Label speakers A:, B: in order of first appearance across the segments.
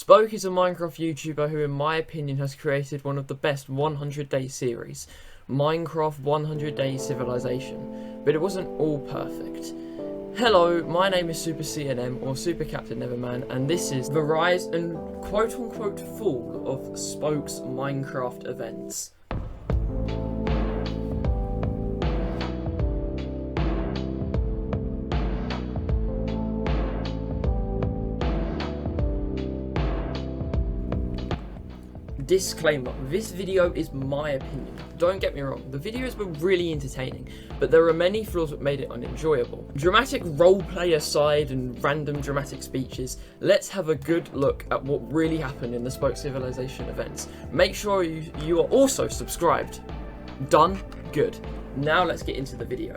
A: Spoke is a Minecraft YouTuber who in my opinion has created one of the best 100-day series, Minecraft 100 Day Civilization, but it wasn't all perfect. Hello, my name is Super CNM or Super Captain Neverman, and this is the rise and quote-unquote fall of Spoke's Minecraft events. Disclaimer, this video is my opinion. Don't get me wrong, the videos were really entertaining, but there are many flaws that made it unenjoyable. Dramatic roleplay aside and random dramatic speeches, let's have a good look at what really happened in the Spoke Civilization events. Make sure you are also subscribed. Done? Good. Now let's get into the video.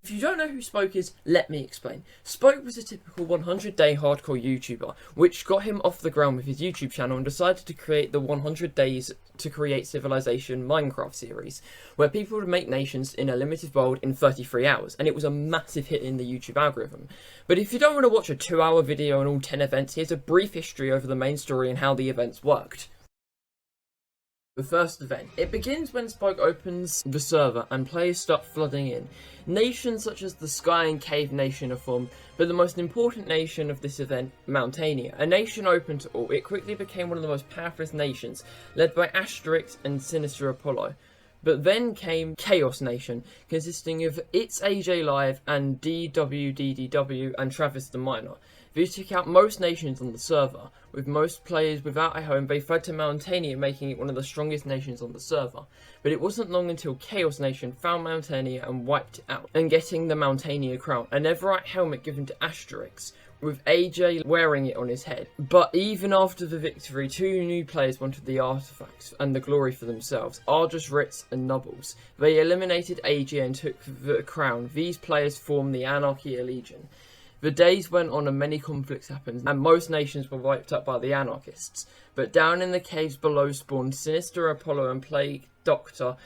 A: If you don't know who Spoke is, let me explain. Spoke was a typical 100-day hardcore YouTuber, which got him off the ground with his YouTube channel and decided to create the 100 Days to Create Civilization Minecraft series, where people would make nations in a limited world in 33 hours, and it was a massive hit in the YouTube algorithm. But if you don't want to watch a 2-hour video on all 10 events, here's a brief history over the main story and how the events worked. The first event. It begins when Spoke opens the server and players start flooding in. Nations such as the Sky and Cave Nation are formed, but the most important nation of this event, Mountainia, a nation open to all, it quickly became one of the most powerful nations, led by Asterix and Sinister Apollo. But then came Chaos Nation, consisting of It's AJ Live and DWDDW and Travis the Miner. These took out most nations on the server. With most players without a home, they fled to Mountainia, making it one of the strongest nations on the server. But it wasn't long until Chaos Nation found Mountainia and wiped it out, and getting the Mountainia crown, a netherite helmet given to Asterix, with AJ wearing it on his head. But even after the victory, two new players wanted the artifacts and the glory for themselves, Argus Ritz and Nubbles. They eliminated AJ and took the crown. These players formed the Anarchy Legion. The days went on and many conflicts happened, and most nations were wiped up by the anarchists. But down in the caves below spawned Sinister Apollo and Plague Doctor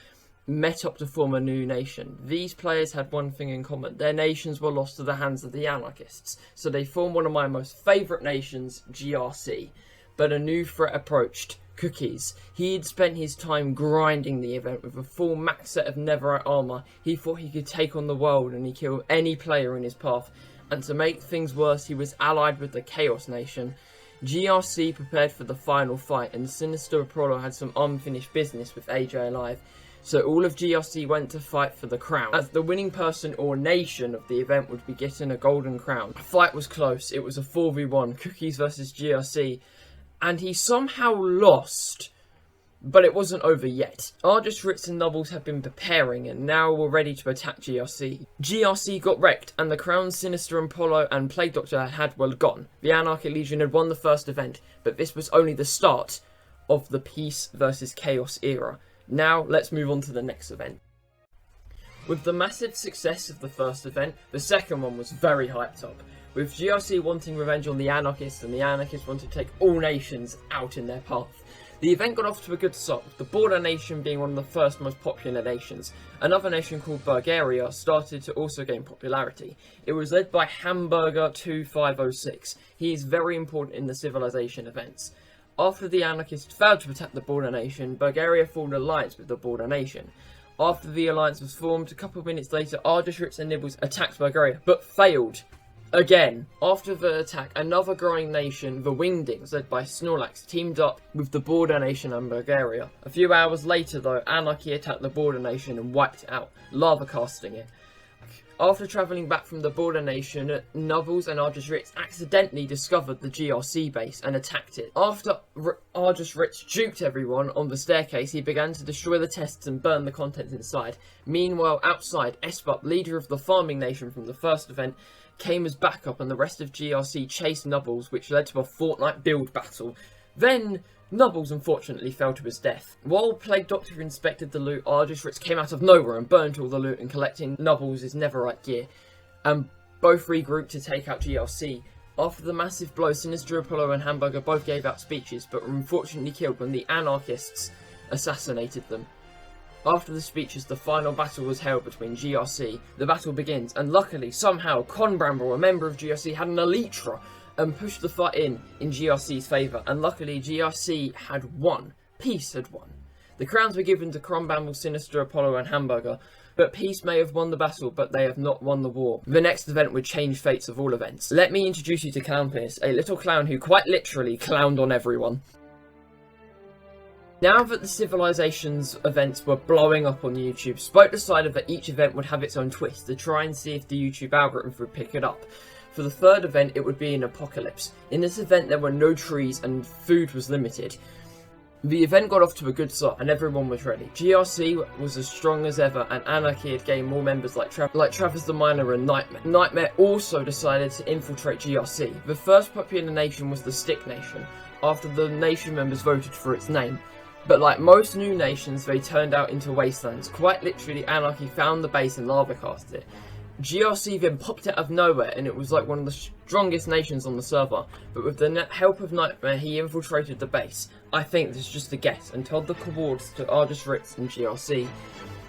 A: met up to form a new nation. These players had one thing in common: their nations were lost to the hands of the anarchists. So they formed one of my most favourite nations, GRC. But a new threat approached: Cookies. He'd spent his time grinding the event with a full max set of netherite armour. He thought he could take on the world and he killed any player in his path. And to make things worse, he was allied with the Chaos Nation. GRC prepared for the final fight, and Sinister Apollo had some unfinished business with AJ Alive. So all of GRC went to fight for the crown, as the winning person or nation of the event would be getting a golden crown. The fight was close. It was a 4v1, Cookies versus GRC, and he somehow lost. But it wasn't over yet. Argus Ritz and Nubbles had been preparing and now were ready to attack GRC. GRC got wrecked and the crown Sinister Apollo and Plague Doctor had were gone. The Anarchy Legion had won the first event, but this was only the start of the Peace versus Chaos era. Now let's move on to the next event. With the massive success of the first event, the second one was very hyped up. With GRC wanting revenge on the anarchists and the anarchists wanted to take all nations out in their path. The event got off to a good start, with the Border Nation being one of the first most popular nations. Another nation called Bulgaria started to also gain popularity. It was led by Hamburger2506. He is very important in the Civilization events. After the anarchists failed to attack the Border Nation, Bulgaria formed an alliance with the Border Nation. After the alliance was formed, a couple of minutes later, Argus Ritz and Nibbles attacked Bulgaria, but failed. Again. After the attack, another growing nation, the Wingdings, led by Snorlax, teamed up with the Border Nation and Bulgaria. A few hours later though, Anarchy attacked the Border Nation and wiped it out, lava casting it. After travelling back from the Border Nation, Nubbles and Argus Ritz accidentally discovered the GRC base and attacked it. After Argus Ritz juked everyone on the staircase, he began to destroy the tests and burn the contents inside. Meanwhile, outside, Esbup, leader of the farming nation from the first event, came as backup and the rest of GRC chased Nubbles, which led to a fortnight build battle. Then Nubbles unfortunately fell to his death. While Plague Doctor inspected the loot, Argus Ritz came out of nowhere and burnt all the loot and collecting Nubbles' netherite gear, and both regrouped to take out GRC. After the massive blow, Sinister Apollo and Hamburger both gave out speeches, but were unfortunately killed when the anarchists assassinated them. After the speeches, the final battle was held between GRC. The battle begins, and luckily, somehow, Conbramble, a member of GRC, had an Elytra, and pushed the fight in GRC's favour, and luckily GRC had won. Peace had won. The crowns were given to Crumbamble, Sinister, Apollo and Hamburger, but Peace may have won the battle, but they have not won the war. The next event would change fates of all events. Let me introduce you to ClownPierce, a little clown who quite literally clowned on everyone. Now that the Civilizations events were blowing up on YouTube, Spoke decided that each event would have its own twist to try and see if the YouTube algorithm would pick it up. For the third event, it would be an apocalypse. In this event, there were no trees and food was limited. The event got off to a good start and everyone was ready. GRC was as strong as ever and Anarchy had gained more members like Travis the Miner and Nightmare. Nightmare also decided to infiltrate GRC. The first popular nation was the Stick Nation, after the nation members voted for its name. But like most new nations, they turned out into wastelands. Quite literally, Anarchy found the base and lava cast it. GRC then popped out of nowhere and it was like one of the strongest nations on the server, but with the help of Nightmare he infiltrated the base. I think this is just a guess, and told the coords to Argus Ritz and GRC,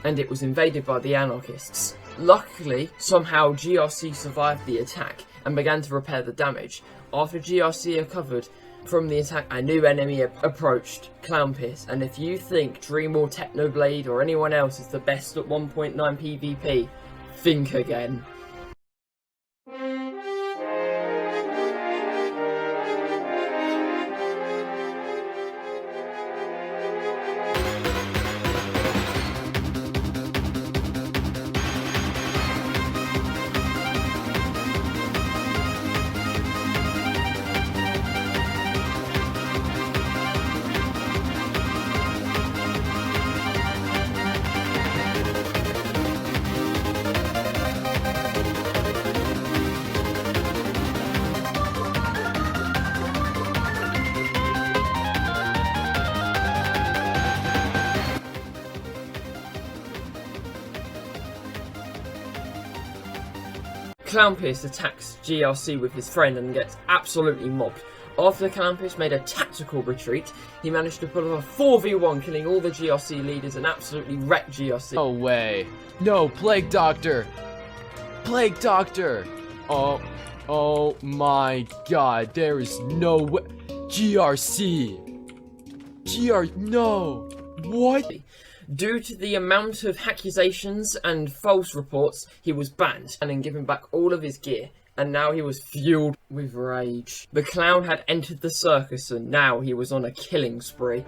A: and it was invaded by the anarchists. Luckily, somehow GRC survived the attack and began to repair the damage. After GRC recovered from the attack, a new enemy approached, ClownPierce, and if you think Dream or Technoblade or anyone else is the best at 1.9 PvP, think again. ClownPierce attacks GRC with his friend and gets absolutely mobbed. After ClownPierce made a tactical retreat, he managed to pull off a 4v1, killing all the GRC leaders and absolutely wrecked GRC.
B: No way. No, Plague Doctor! Plague Doctor! Oh my god, there is no way. GRC! No! What?
A: Due to the amount of accusations and false reports, he was banned and then given back all of his gear, and now he was fueled with rage. The clown had entered the circus and now he was on a killing spree.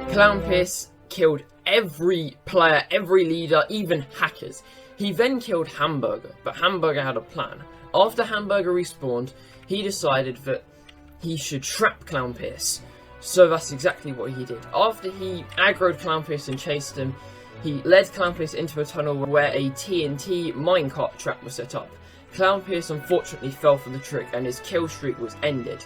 A: ClownPierce killed every player, every leader, even hackers. He then killed Hamburger, but Hamburger had a plan. After Hamburger respawned, he decided that he should trap ClownPierce. So that's exactly what he did. After he aggroed ClownPierce and chased him, he led ClownPierce into a tunnel where a TNT minecart trap was set up. ClownPierce unfortunately fell for the trick and his kill streak was ended.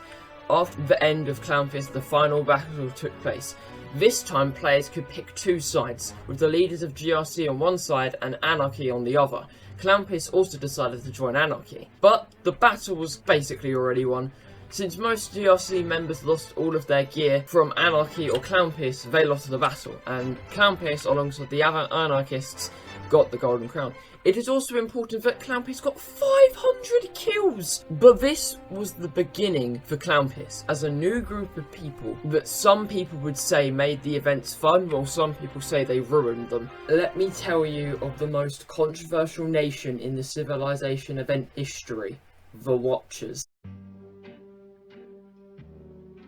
A: After the end of ClownPierce, the final battle took place. This time players could pick two sides, with the leaders of GRC on one side and Anarchy on the other. ClownPierce also decided to join Anarchy, but the battle was basically already won. Since most GRC members lost all of their gear from Anarchy or ClownPierce, they lost the battle, and ClownPierce alongside the other anarchists got the golden crown. It is also important that ClownPierce got 500 kills! But this was the beginning for ClownPierce, as a new group of people that some people would say made the events fun, while some people say they ruined them. Let me tell you of the most controversial nation in the Civilization event history, the Watchers.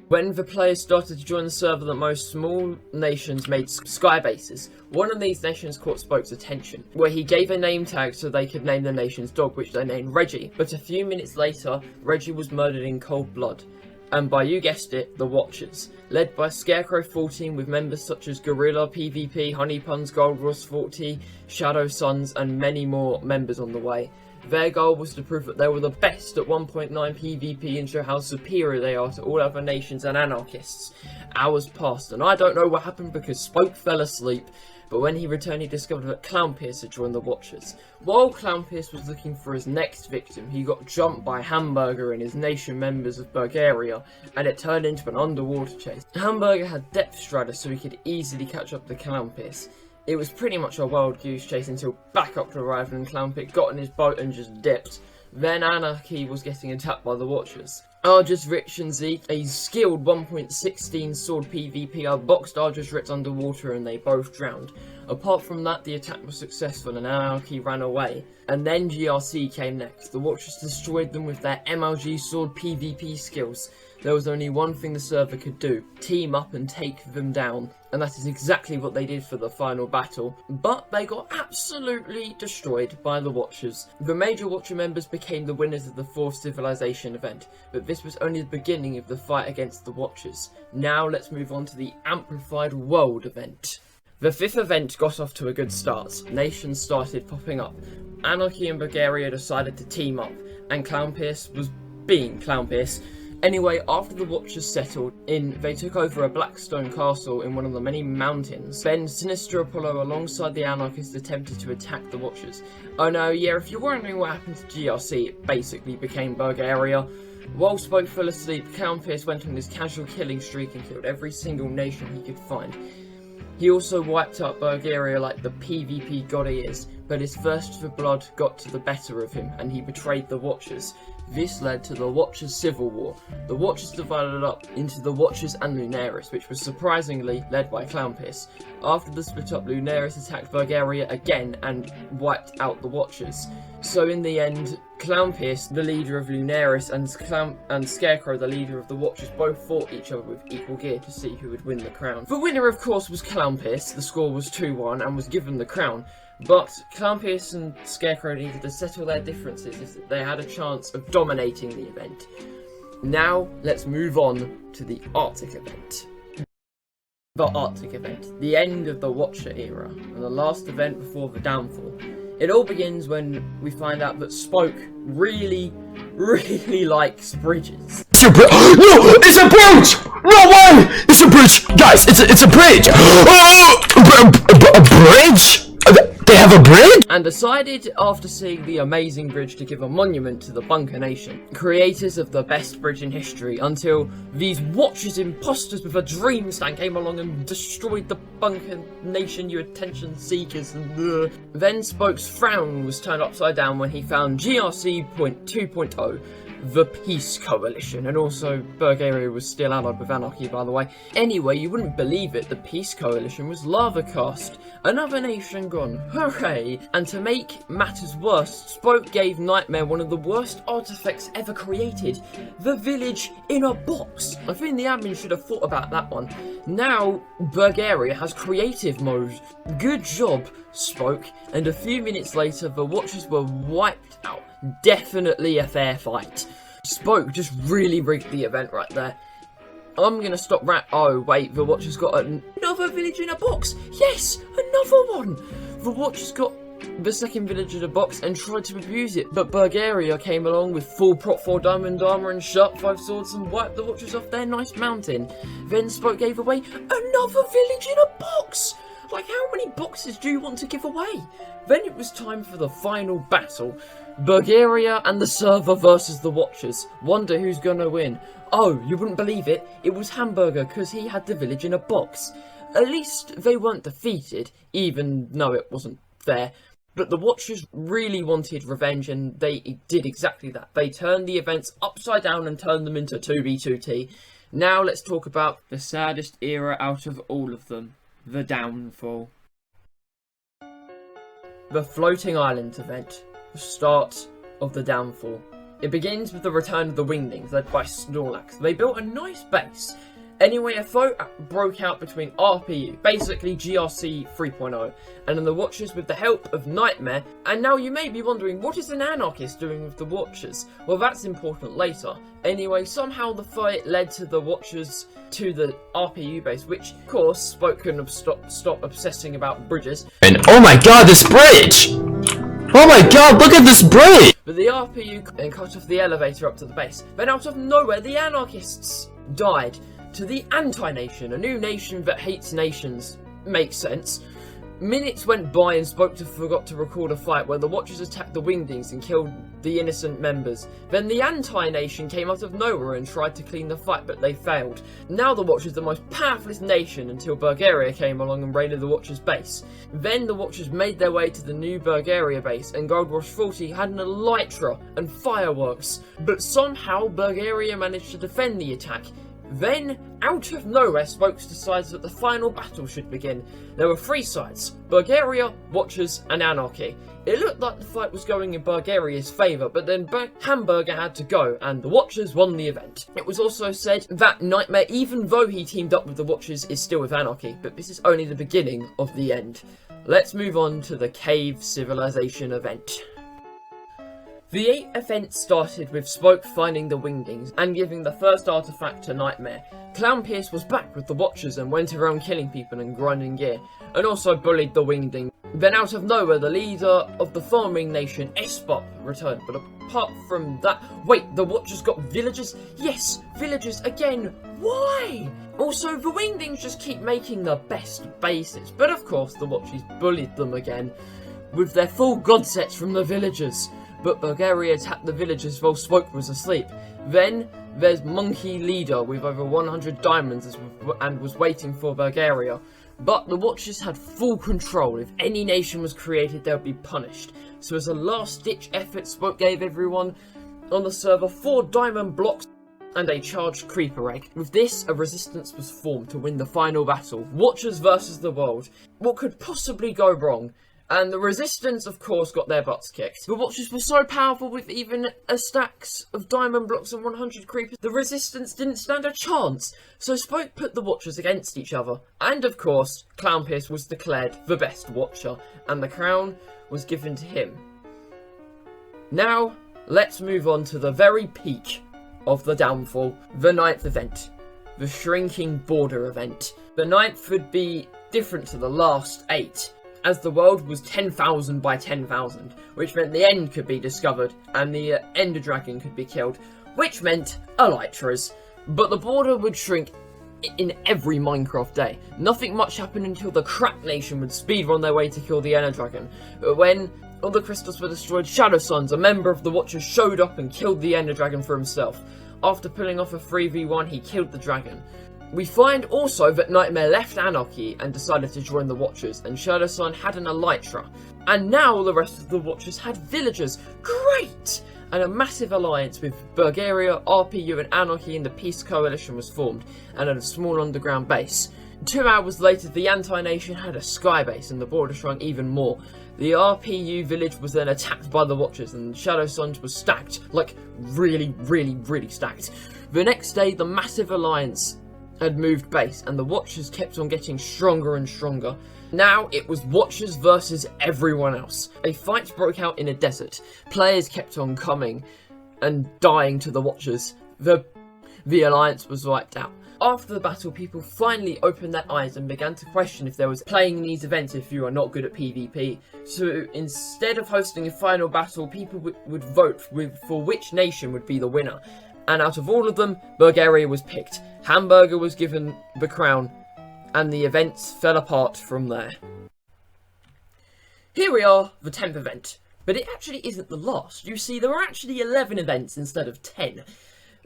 A: When the players started to join the server, that most small nations made sky bases. One of these nations caught Spoke's attention, where he gave a name tag so they could name the nation's dog, which they named Reggie. But a few minutes later, Reggie was murdered in cold blood. And by, you guessed it, the Watchers, led by Scarecrow 14 with members such as Gorilla, PvP, Honeypuns, Goldross 40, Shadow Suns, and many more members on the way. Their goal was to prove that they were the best at 1.9 PvP and show how superior they are to all other nations and anarchists. Hours passed and I don't know what happened because Spoke fell asleep, but when he returned he discovered that ClownPierce had joined the Watchers. While ClownPierce was looking for his next victim, he got jumped by Hamburger and his nation members of Bulgaria, and it turned into an underwater chase. Hamburger had Depth Strider so he could easily catch up to ClownPierce. It was pretty much a wild goose chase until backup arrived and ClownPierce got in his boat and just dipped. Then Anarchy was getting attacked by the Watchers. Argus, Rich and Zeke, a skilled 1.16 sword PvPer, boxed Argus Rich underwater and they both drowned. Apart from that, the attack was successful and Anarchy ran away. And then GRC came next. The Watchers destroyed them with their MLG sword PvP skills. There was only one thing the server could do: team up and take them down. And that is exactly what they did for the final battle. But they got absolutely destroyed by the Watchers. The major Watcher members became the winners of the 4th Civilization event, but this was only the beginning of the fight against the Watchers. Now let's move on to the Amplified World event. The 5th event got off to a good start. Nations started popping up. Anarchy and Bulgaria decided to team up, and ClownPierce was being ClownPierce. Anyway, after the Watchers settled in, they took over a blackstone castle in one of the many mountains. Then Sinister Apollo alongside the Anarchists attempted to attack the Watchers. Oh no, yeah, if you're wondering what happened to GRC, it basically became Bulgaria. While Spoke fell asleep, ClownPierce went on his casual killing streak and killed every single nation he could find. He also wiped out Bulgaria like the PvP god he is, but his thirst for blood got to the better of him and he betrayed the Watchers. This led to the Watchers' civil war. The Watchers divided up into the Watchers and Lunaris, which was surprisingly led by ClownPierce. After the split up, Lunaris attacked Bulgaria again and wiped out the Watchers. So in the end, ClownPierce, the leader of Lunaris, and Scarecrow, the leader of the Watchers, both fought each other with equal gear to see who would win the crown. The winner, of course, was ClownPierce. The score was 2-1 and was given the crown. But ClownPierce and Scarecrow needed to settle their differences if they had a chance of dominating the event. Now, let's move on to the Arctic event. The Arctic event, the end of the Watcher era, and the last event before the downfall. It all begins when we find out that Spoke really likes bridges.
B: It's a bridge! No! It's a bridge! No way! It's a bridge! Guys, it's a bridge! A bridge? They have a bridge?
A: And decided, after seeing the amazing bridge, to give a monument to the Bunker Nation, creators of the best bridge in history, until these Watchers imposters with a dream stand came along and destroyed the Bunker Nation, you attention seekers. Then Spoke's frown was turned upside down when he found GRC 2.0, the Peace Coalition, and also Bulgaria was still allied with Anarchy, by the way. Anyway, you wouldn't believe it, the Peace Coalition was Lava Cast, another nation gone, hooray! And to make matters worse, Spoke gave Nightmare one of the worst artifacts ever created, the village in a box. I think the admin should have thought about that one. Now, Bulgaria has creative mode. Good job, Spoke. And a few minutes later, the Watchers were wiped out. Definitely a fair fight. Spoke just really rigged the event right there. I'm gonna stop oh wait, the Watchers got another village in a box. Yes, another one. The Watchers got the second village in a box and tried to abuse it, but Bulgaria came along with full prot 4 diamond armor and sharp 5 swords and wiped the Watchers off their nice mountain. Then Spoke gave away another village in a box. Like, how many boxes do you want to give away? Then it was time for the final battle. Bulgaria and the server versus the Watchers. Wonder who's gonna win. Oh, you wouldn't believe it. It was Hamburger, because he had the village in a box. At least they weren't defeated, even though it wasn't fair. But the Watchers really wanted revenge, and they did exactly that. They turned the events upside down and turned them into 2v2t. Now let's talk about the saddest era out of all of them. The downfall. The Floating Islands event. The start of the downfall. It begins with the return of the Wingdings, led by Snorlax. They built a nice base. Anyway, a fight broke out between RPU, basically GRC 3.0, and then the Watchers with the help of Nightmare. And now you may be wondering, what is an Anarchist doing with the Watchers? Well, that's important later. Anyway, somehow the fight led to the Watchers to the RPU base, which, of course, Spoke couldn't have stop obsessing about bridges.
B: And oh my god, this bridge! Oh my god, look at this bridge!
A: But the RPU then cut off the elevator up to the base. Then out of nowhere, the Anarchists died to the Anti-Nation, a new nation that hates nations. Makes sense. Minutes went by and Spoke forgot to record a fight where the Watchers attacked the Wingdings and killed the innocent members. Then the Anti-Nation came out of nowhere and tried to clean the fight, but they failed. Now the Watchers are the most powerful nation until Bulgaria came along and raided the Watchers' base. Then the Watchers made their way to the new Bulgaria base, and Gold Rush 40 had an elytra and fireworks. But somehow Bulgaria managed to defend the attack. Then, out of nowhere, Spokes decides that the final battle should begin. There were 3 sides: Bulgaria, Watchers, and Anarchy. It looked like the fight was going in Bulgaria's favour, but then Hamburger had to go, and the Watchers won the event. It was also said that Nightmare, even though he teamed up with the Watchers, is still with Anarchy, but this is only the beginning of the end. Let's move on to the Cave Civilization event. The event started with Spoke finding the Wingdings and giving the first artifact to Nightmare. ClownPierce was back with the Watchers and went around killing people and grinding gear, and also bullied the Wingding. Then out of nowhere, the leader of the farming nation, Espop, returned, but apart from that... Wait, the Watchers got villagers? Yes, villagers again! Why? Also, the Wingdings just keep making the best bases, but of course the Watchers bullied them again, with their full god sets from the villagers. But Bulgaria attacked the villagers while Spoke was asleep. Then there's Monkey Leader with over 100 diamonds and was waiting for Bulgaria. But the Watchers had full control. If any nation was created, they would be punished. So as a last-ditch effort, Spoke gave everyone on the server 4 diamond blocks and a charged creeper egg. With this, a resistance was formed to win the final battle. Watchers versus the world. What could possibly go wrong? And the Resistance, of course, got their butts kicked. The Watchers were so powerful with even a stacks of diamond blocks and 100 creepers, the Resistance didn't stand a chance. So Spoke put the Watchers against each other. And of course, ClownPierce was declared the best Watcher, and the crown was given to him. Now, let's move on to the very peak of the downfall, the 9th event. The Shrinking Border event. The 9th would be different to the last 8. As the world was 10,000 by 10,000, which meant the end could be discovered and the Ender Dragon could be killed, which meant elytras. But the border would shrink in every Minecraft day. Nothing much happened until the Crack Nation would speedrun their way to kill the Ender Dragon. But when all the crystals were destroyed, Shadow Suns, a member of the Watchers, showed up and killed the Ender Dragon for himself. After pulling off a 3v1, he killed the dragon. We find also that Nightmare left Anarchy and decided to join the Watchers, and Shadow Sun had an elytra. And now the rest of the Watchers had villagers. Great! And a massive alliance with Bulgaria, RPU and Anarchy in the Peace Coalition was formed, and a small underground base. 2 hours later, the Anti-Nation had a sky base, and the border shrunk even more. The RPU village was then attacked by the Watchers, and Shadow Suns was stacked. Like, really stacked. The next day, the massive alliance had moved base, and the Watchers kept on getting stronger and stronger. Now it was Watchers versus everyone else. A fight broke out in a desert. Players kept on coming and dying to the Watchers. The alliance was wiped out. After the battle, people finally opened their eyes and began to question if there was playing in these events if you are not good at PvP. So instead of hosting a final battle, people would vote for which nation would be the winner. And out of all of them, Bulgaria was picked. Hamburger was given the crown, and the events fell apart from there. Here we are, the 10th event. But it actually isn't the last. You see, there were actually 11 events instead of 10.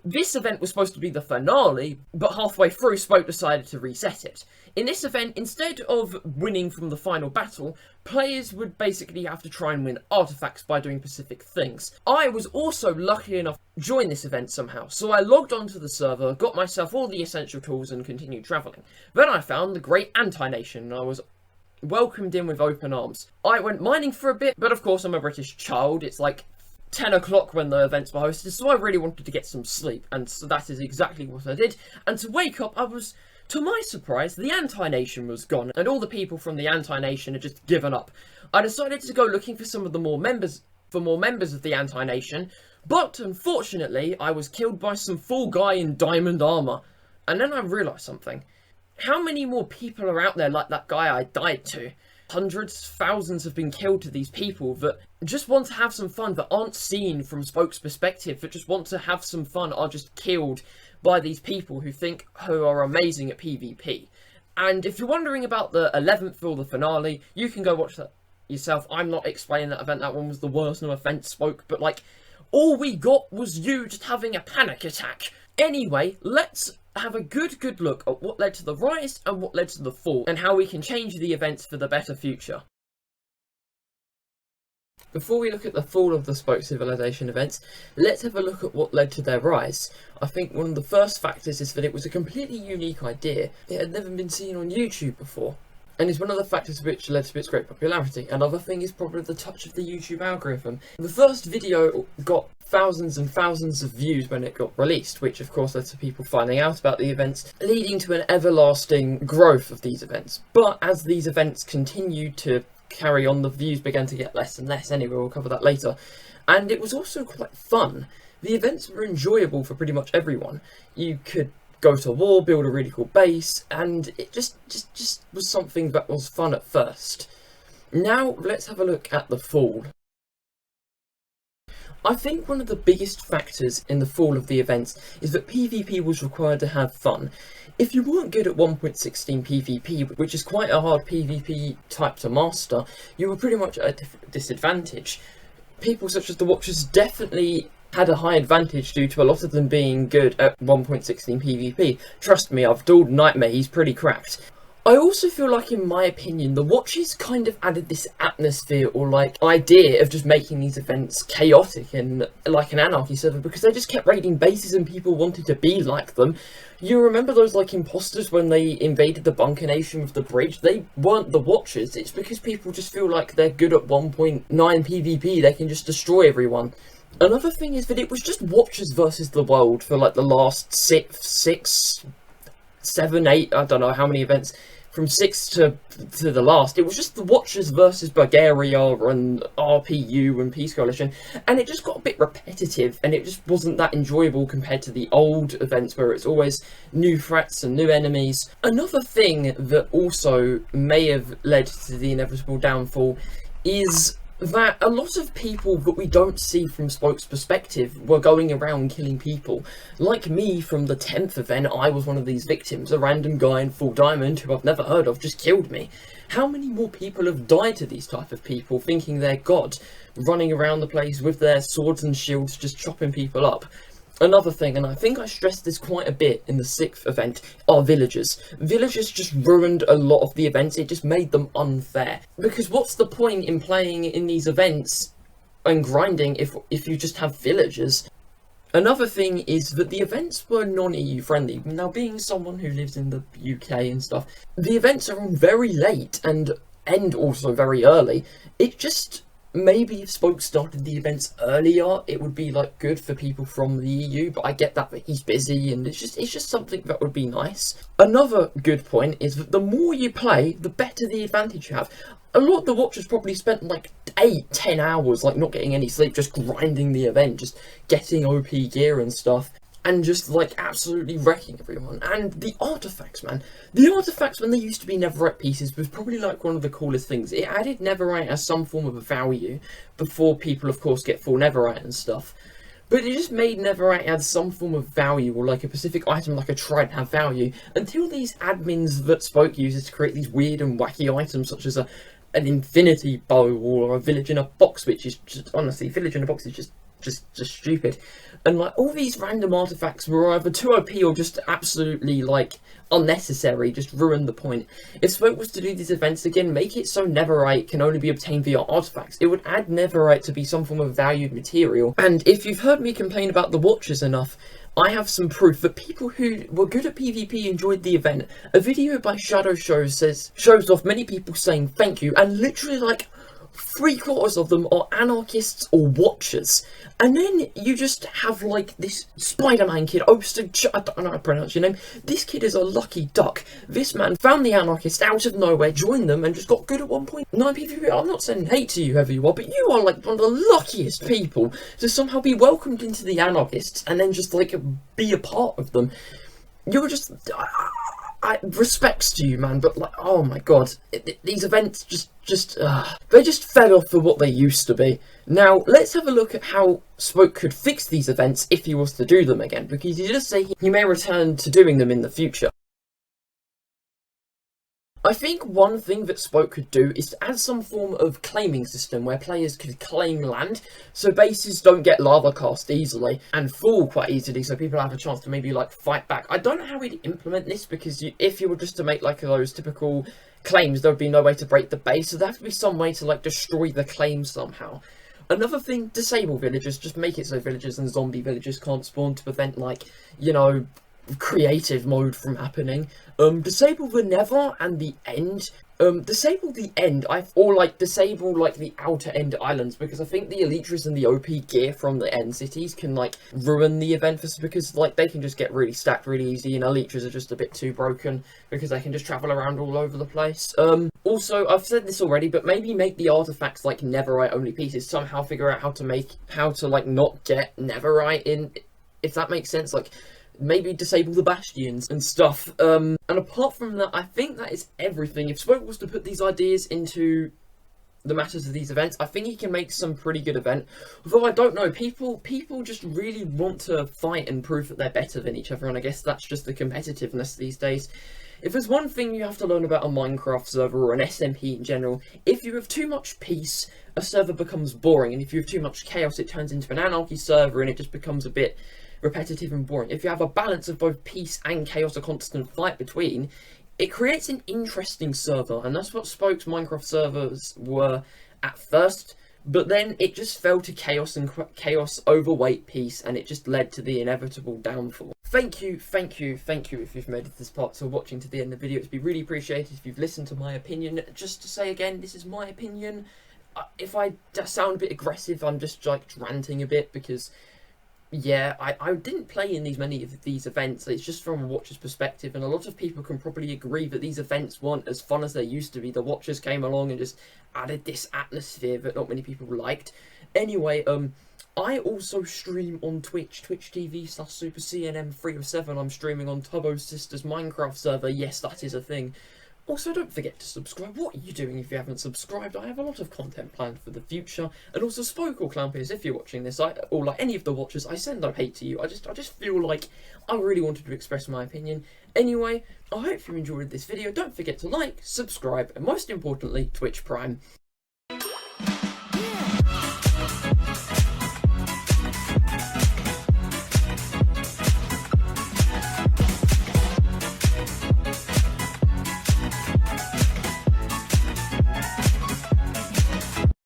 A: This event was supposed to be the finale, but halfway through, Spoke decided to reset it. In this event, instead of winning from the final battle, players would basically have to try and win artifacts by doing specific things. I was also lucky enough to join this event somehow, so I logged onto the server, got myself all the essential tools and continued travelling. Then I found the Great Anti-Nation, and I was welcomed in with open arms. I went mining for a bit, but of course I'm a British child, it's like 10 o'clock when the events were hosted, so I really wanted to get some sleep, and so that is exactly what I did. And to wake up, to my surprise, the Anti-Nation was gone, and all the people from the Anti-Nation had just given up. I decided to go looking for more members of the Anti-Nation, but unfortunately, I was killed by some fool guy in diamond armour. And then I realised something. How many more people are out there like that guy I died to? Hundreds, thousands have been killed to these people that just want to have some fun, that aren't seen from Spoke's perspective, that just want to have some fun, are just killed by these people who are amazing at PvP. And if you're wondering about the 11th or the finale, you can go watch that yourself. I'm not explaining that event. That one was the worst, no offense spoke, but like, all we got was you just having a panic attack. Anyway, let's have a good look at what led to the rise and what led to the fall, and how we can change the events for the better future. Before we look at the fall of the Spoke Civilization events, let's have a look at what led to their rise. I think one of the first factors is that it was a completely unique idea. It had never been seen on YouTube before, and is one of the factors which led to its great popularity. Another thing is probably the touch of the YouTube algorithm. The first video got thousands and thousands of views when it got released, which of course led to people finding out about the events, leading to an everlasting growth of these events. But as these events continued to carry on, the views began to get less and less. Anyway, we'll cover that later. And it was also quite fun. The events were enjoyable for pretty much everyone. You could go to war, build a really cool base, and it just was something that was fun at first. Now let's have a look at the fall. I think one of the biggest factors in the fall of the events is that PvP was required to have fun. If you weren't good at 1.16 PvP, which is quite a hard PvP type to master, you were pretty much at a disadvantage. People such as the Watchers definitely had a high advantage due to a lot of them being good at 1.16 PvP. Trust me, I've dueled Nightmare, he's pretty cracked. I also feel like, in my opinion, the Watchers kind of added this atmosphere or like idea of just making these events chaotic and like an anarchy server, because they just kept raiding bases and people wanted to be like them. You remember those like imposters when they invaded the bunker nation with the bridge? They weren't the Watchers. It's because people just feel like they're good at 1.9 PvP, they can just destroy everyone. Another thing is that it was just Watchers versus the world for like the last 6, 7, 8, I don't know how many events, from 6 to the last. It was just the Watchers versus Bulgaria and RPU and Peace Coalition, and it just got a bit repetitive, and it just wasn't that enjoyable compared to the old events where it's always new threats and new enemies. Another thing that also may have led to the inevitable downfall is that a lot of people that we don't see from Spoke's perspective were going around killing people. Like me from the 10th event, I was one of these victims. A random guy in full diamond who I've never heard of just killed me. How many more people have died to these type of people, thinking they're God, running around the place with their swords and shields just chopping people up? Another thing, and I think I stressed this quite a bit in the 6th event, are villagers. Villagers just ruined a lot of the events. It just made them unfair. Because what's the point in playing in these events and grinding if you just have villagers? Another thing is that the events were non-EU friendly. Now, being someone who lives in the UK and stuff, the events are on very late and end also very early. It just... Maybe if Spoke started the events earlier, it would be like good for people from the EU, but I get that he's busy, and it's just something that would be nice. Another good point is that the more you play, the better the advantage you have. A lot of the Watchers probably spent like 8-10 hours like not getting any sleep, just grinding the event, just getting OP gear and stuff, and just like absolutely wrecking everyone. And the artifacts, man. The artifacts, when they used to be netherite pieces, was probably like one of the coolest things. It added netherite as some form of a value, before people of course get full netherite and stuff. But it just made netherite add some form of value, or like a specific item like a trident have value, until these admins that Spoke uses to create these weird and wacky items such as an infinity bow or a village in a box, which is just, honestly, village in a box is just stupid. And like all these random artifacts were either too OP or just absolutely like unnecessary, just ruined the point. If Spoke was to do these events again, make it so netherite can only be obtained via artifacts. It would add netherite to be some form of valued material. And if you've heard me complain about the Watchers enough, I have some proof that people who were good at PvP enjoyed the event. A video by Shadow shows off many people saying thank you, and literally like 3/4 of them are anarchists or Watchers. And then you just have like this Spider-Man kid, I don't know how to pronounce your name. This kid is a lucky duck. This man found the anarchists out of nowhere, joined them, and just got good at 1.9 PvP. I'm not saying hate to you, whoever you are, but you are like one of the luckiest people to somehow be welcomed into the anarchists and then just like be a part of them. You're just... respects to you, man, but like, oh my god, these events they just fell off for what they used to be. Now, let's have a look at how Spoke could fix these events if he was to do them again, because he does say he may return to doing them in the future. I think one thing that Spoke could do is to add some form of claiming system where players could claim land, so bases don't get lava cast easily and fall quite easily, so people have a chance to maybe like fight back. I don't know how we'd implement this, because if you were just to make like those typical claims, there would be no way to break the base, so there have to be some way to like destroy the claim somehow. Another thing, disable villagers, just make it so villagers and zombie villagers can't spawn to prevent, like, you know, creative mode from happening. Disable the Never and the End. Disable the End, or like disable like the outer end islands, because I think the Elytras and the OP gear from the end cities can like ruin the event, because like they can just get really stacked really easy, and Elytras are just a bit too broken because they can just travel around all over the place. Also, I've said this already, but maybe make the artifacts like Netherite only pieces. Somehow figure out how to like not get Netherite in, if that makes sense. Like, maybe disable the bastions and stuff. And apart from that, I think that is everything. If Spoke was to put these ideas into the matters of these events, I think he can make some pretty good event. Although I don't know, people just really want to fight and prove that they're better than each other, and I guess that's just the competitiveness these days. If there's one thing you have to learn about a Minecraft server or an SMP in general, if you have too much peace, a server becomes boring, and if you have too much chaos, it turns into an anarchy server and it just becomes a bit repetitive and boring. If you have a balance of both peace and chaos, a constant fight between, it creates an interesting server, and that's what Spoke's Minecraft servers were at first, but then it just fell to chaos, and chaos overweight peace, and it just led to the inevitable downfall. Thank you if you've made it this part, so watching to the end of the video. It'd be really appreciated if you've listened to my opinion. Just to say again, this is my opinion. If I sound a bit aggressive, I'm just like ranting a bit, because yeah, I didn't play in many of these events. It's just from a watcher's perspective, and a lot of people can probably agree that these events weren't as fun as they used to be. The watchers came along and just added this atmosphere that not many people liked. Anyway, I also stream on Twitch, twitch.tv/SuperCNM307. I'm streaming on Tubbo's sister's Minecraft server. Yes, that is a thing. Also, don't forget to subscribe. What are you doing if you haven't subscribed? I have a lot of content planned for the future. And also, Spoke or ClownPierce, if you're watching this, or like any of the watchers, I send no hate to you. I just feel like I really wanted to express my opinion. Anyway, I hope you enjoyed this video. Don't forget to like, subscribe, and most importantly, Twitch Prime.